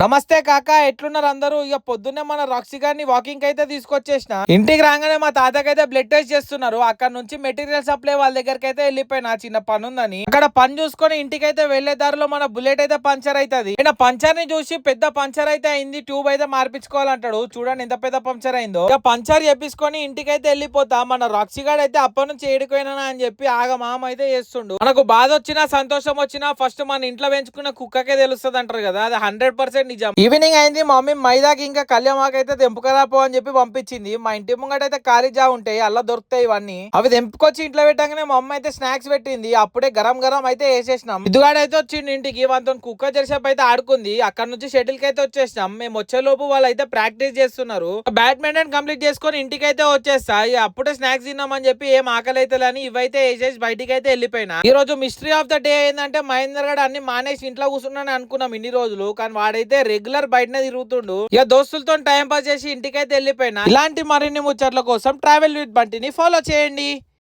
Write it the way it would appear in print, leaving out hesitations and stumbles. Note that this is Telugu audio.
నమస్తే కాక, ఎట్లున్నారు అందరూ? ఇక పొద్దున్నే మన రాక్సీ గారిని వాకింగ్ అయితే తీసుకొచ్చేసిన. ఇంటికి రాగానే మా తాతకైతే బ్లడ్ టెస్ట్ చేస్తున్నారు. అక్కడ నుంచి మెటీరియల్ సప్లై వాళ్ళ దగ్గరికి అయితే వెళ్ళిపోయినా, చిన్న పని ఉందని. అక్కడ పని చూసుకొని ఇంటికైతే వెళ్లే దారిలో మన బుల్లెట్ అయితే పంచర్ అవుతుంది. ఈయన పంచర్ ని చూసి పెద్ద పంచర్ అయితే అయింది, ట్యూబ్ అయితే మార్పించుకోవాలంటాడు. చూడండి ఎంత పెద్ద పంచర్ అయిందో. ఇక పంచర్ చేపించుకొని ఇంటికైతే వెళ్ళిపోతా. మన రాక్సీ గారు అయితే అప్పటి నుంచి ఏడిపోయినా అని చెప్పి ఆగమామ అయితే చేస్తుండు. మనకు బాధ వచ్చినా సంతోషం వచ్చినా ఫస్ట్ మన ఇంట్లో పెంచుకున్న కుక్కకే తెలుస్తుంది అంటారు కదా, అది 100% నిజం. ఈవినింగ్ అయింది, మమ్మీ మైదాకి ఇంకా కళ్యామాకి అయితే తెంపుకరాపో అని చెప్పి పంపించింది. మా ఇంటి ముంగట అయితే ఖాళీ జా ఉంటాయి, అలా దొరుకుతాయి ఇవన్నీ. అవి తెంపుకొచ్చి ఇంట్లో పెట్టగానే మా అమ్మ అయితే స్నాక్స్ పెట్టింది. అప్పుడే గరం గరం అయితే వేసేసినాం. ఇదిగాడైతే వచ్చింది ఇంటికి, వాళ్ళతో కుక్క జరిసేపు అయితే ఆడుకుంది. అక్కడ నుంచి షటిల్ కి అయితే వచ్చేసినాం. మేము వచ్చే లోపు వాళ్ళు అయితే ప్రాక్టీస్ చేస్తున్నారు. బ్యాడ్మింటన్ కంప్లీట్ చేసుకొని ఇంటికి అయితే వచ్చేస్తా. అప్పుడే స్నాక్స్ తిన్నామని చెప్పి ఏం ఆకలి అయితే లేని ఇవైతే వేసేసి బయటికి అయితే వెళ్ళిపోయినా. ఈ రోజు మిస్టరీ ఆఫ్ ద డే ఏంటంటే, మహేందర్ గడ్ అన్ని మానేసి ఇంట్లో కూర్చున్నాను అనుకున్నాం ఇన్ని రోజులు, కానీ వాడైతే రెగ్యులర్ బయటనే తిరుగుతుండు. ఇక దోస్తులతో టైం పాస్ చేసి ఇంటికైతే వెళ్ళిపోయినా. ఇలాంటి మరిన్ని ముచ్చట్ల కోసం ట్రావెల్ విత్ బంటిని ఫాలో చేయండి.